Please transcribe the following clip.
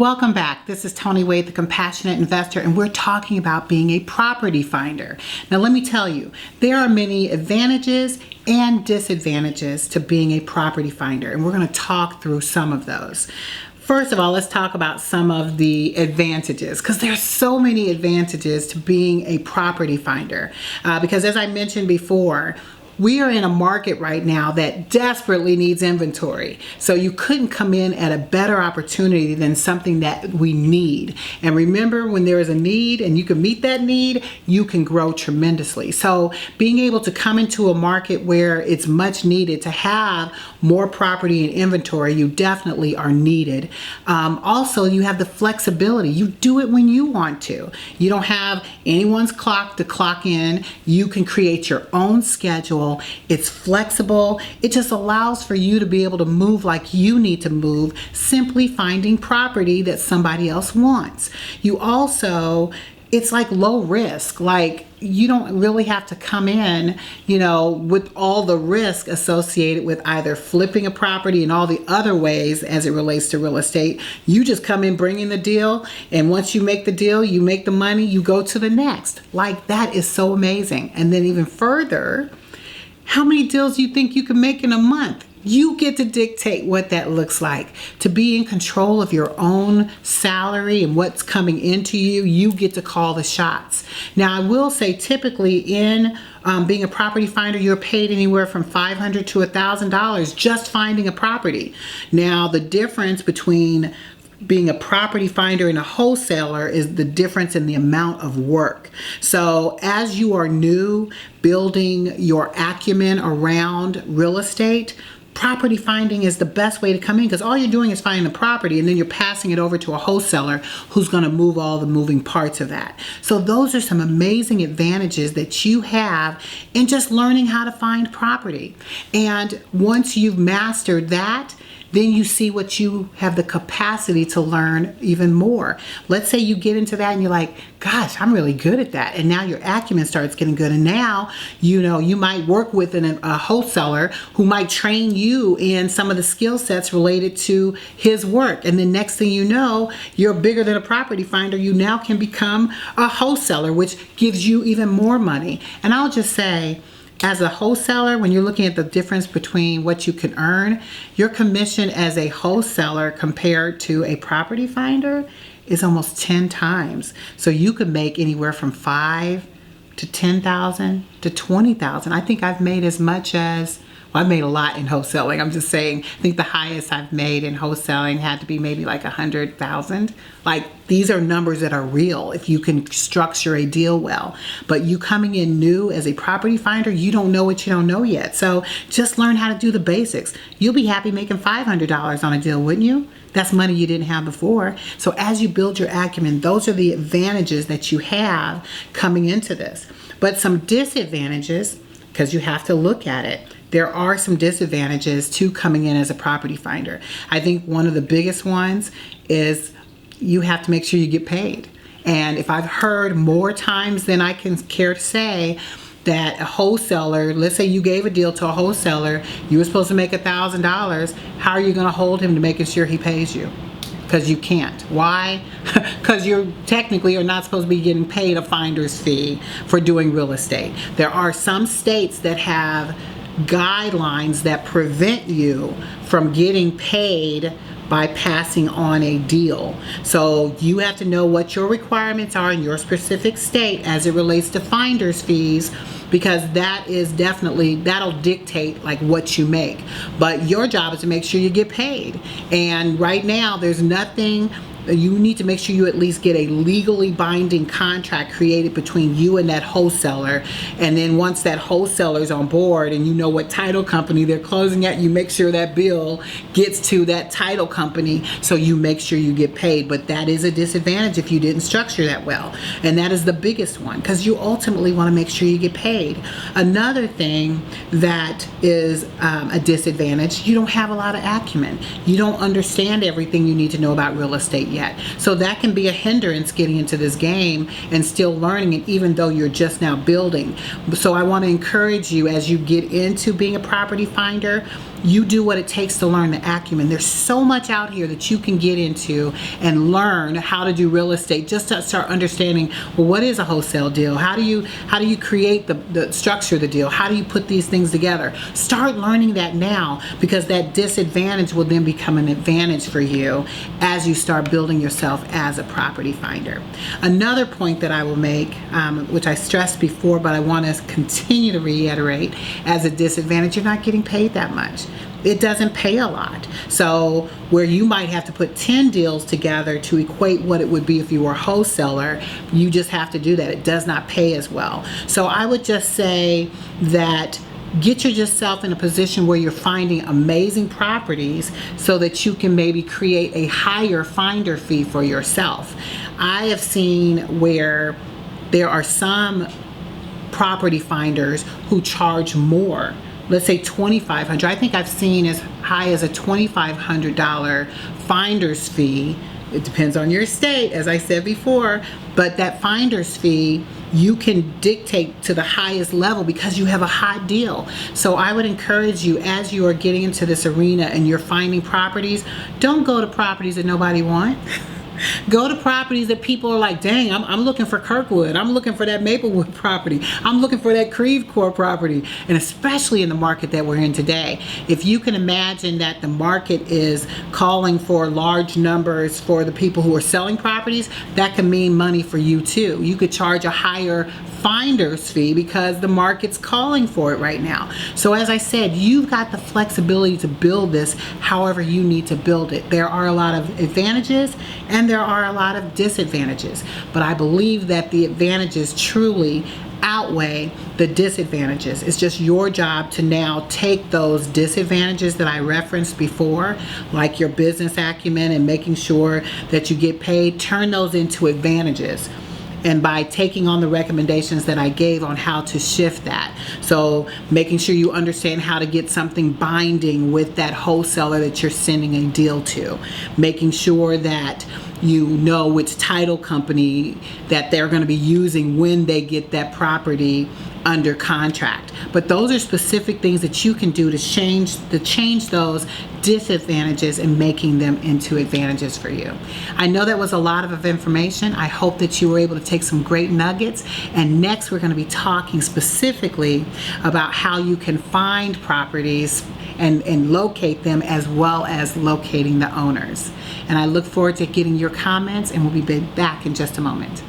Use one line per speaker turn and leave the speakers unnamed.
Welcome back. This is Toni Wade, the Compassionate Investor, and we're talking about being a property finder. Now, let me tell you, there are many advantages and disadvantages to being a property finder, and we're going to talk through some of those. First of all, let's talk about some of the advantages, because there's so many advantages to being a property finder. Because as I mentioned before, we are in a market right now that desperately needs inventory. So you couldn't come in at a better opportunity than something that we need. And remember, when there is a need and you can meet that need, you can grow tremendously. So being able to come into a market where it's much needed to have more property and inventory, you definitely are needed. Also, you have the flexibility. You do it when you want to. You don't have anyone's clock to clock in. You can create your own schedule. It's flexible. It just allows for you to be able to move like you need to move, simply finding property that somebody else wants. You also, it's like low risk. Like, you don't really have to come in, with all the risk associated with either flipping a property and all the other ways as it relates to real estate. You just come in bringing the deal, and once you make the deal, you make the money, you go to the next. Like, that is so amazing. And then even further, how many deals do you think you can make in a month? You get to dictate what that looks like. To be in control of your own salary and what's coming into you, you get to call the shots. Now, I will say typically in being a property finder, you're paid anywhere from $500 to $1,000 just finding a property. Now, the difference between being a property finder and a wholesaler is the difference in the amount of work. So as you are new, building your acumen around real estate, property finding is the best way to come in, because all you're doing is finding the property and then you're passing it over to a wholesaler who's going to move all the moving parts of that. So those are some amazing advantages that you have in just learning how to find property. And once you've mastered that, then you see what you have the capacity to learn even more. Let's say you get into that and you're like, gosh, I'm really good at that. And now your acumen starts getting good. And now, you might work with a wholesaler who might train you in some of the skill sets related to his work. And then next thing you know, you're bigger than a property finder. You now can become a wholesaler, which gives you even more money. And I'll just say, as a wholesaler, when you're looking at the difference between what you can earn, your commission as a wholesaler compared to a property finder is almost 10 times. So you could make anywhere from $5,000 to $10,000 to $20,000. I think I've made as much as, I've made a lot in wholesaling. I'm just saying, I think the highest I've made in wholesaling had to be maybe like 100,000. Like, these are numbers that are real if you can structure a deal well. But you coming in new as a property finder, you don't know what you don't know yet. So just learn how to do the basics. You'll be happy making $500 on a deal, wouldn't you? That's money you didn't have before. So as you build your acumen, those are the advantages that you have coming into this. But some disadvantages, because you have to look at it. There are some disadvantages to coming in as a property finder. I think one of the biggest ones is you have to make sure you get paid. And if I've heard more times than I can care to say that a wholesaler, let's say you gave a deal to a wholesaler, you were supposed to make $1,000, how are you going to hold him to making sure he pays you? Because you can't. Why? Because you technically are not supposed to be getting paid a finder's fee for doing real estate. There are some states that have guidelines that prevent you from getting paid by passing on a deal. So you have to know what your requirements are in your specific state as it relates to finder's fees, because that is definitely, that'll dictate like what you make. But your job is to make sure you get paid. And right now there's nothing, you need to make sure you at least get a legally binding contract created between you and that wholesaler. And then once that wholesaler's on board and you know what title company they're closing at, you make sure that bill gets to that title company so you make sure you get paid. But that is a disadvantage if you didn't structure that well. And that is the biggest one, because you ultimately want to make sure you get paid. Another thing that is a disadvantage, you don't have a lot of acumen. You don't understand everything you need to know about real estate yet. yet. So that can be a hindrance getting into this game and still learning it, even though you're just now building. So I want to encourage you, as you get into being a property finder, you do what it takes to learn the acumen. There's so much out here that you can get into and learn how to do real estate, just to start understanding, well, what is a wholesale deal? How do you create the structure of the deal? How do you put these things together? Start learning that now, because that disadvantage will then become an advantage for you as you start building yourself as a property finder. Another point that I will make, which I stressed before, but I want to continue to reiterate as a disadvantage, you're not getting paid that much. It doesn't pay a lot. So where you might have to put 10 deals together to equate what it would be if you were a wholesaler, you just have to do that. It does not pay as well. So I would just say that get yourself in a position where you're finding amazing properties so that you can maybe create a higher finder fee for yourself. I have seen where there are some property finders who charge more. Let's say $2,500. I think I've seen as high as a $2,500 finder's fee. It depends on your state, as I said before, but that finder's fee you can dictate to the highest level because you have a hot deal. So I would encourage you, as you are getting into this arena and you're finding properties, don't go to properties that nobody wants. Go to properties that people are like, dang, I'm looking for Kirkwood. I'm looking for that Maplewood property. I'm looking for that Creve Coeur property. And especially in the market that we're in today, if you can imagine that the market is calling for large numbers for the people who are selling properties, that can mean money for you too. You could charge a higher finder's fee because the market's calling for it right now. So as I said, you've got the flexibility to build this however you need to build it. There are a lot of advantages and there are a lot of disadvantages, but I believe that the advantages truly outweigh the disadvantages. It's just your job to now take those disadvantages that I referenced before, like your business acumen and making sure that you get paid, turn those into advantages. And by taking on the recommendations that I gave on how to shift that. So making sure you understand how to get something binding with that wholesaler that you're sending a deal to. Making sure that you know which title company that they're going to be using when they get that property under contract. But those are specific things that you can do to change those disadvantages and making them into advantages for you. I know that was a lot of information. I hope that you were able to take some great nuggets. And next we're going to be talking specifically about how you can find properties and locate them, as well as locating the owners. And I look forward to getting your comments, and we'll be back in just a moment.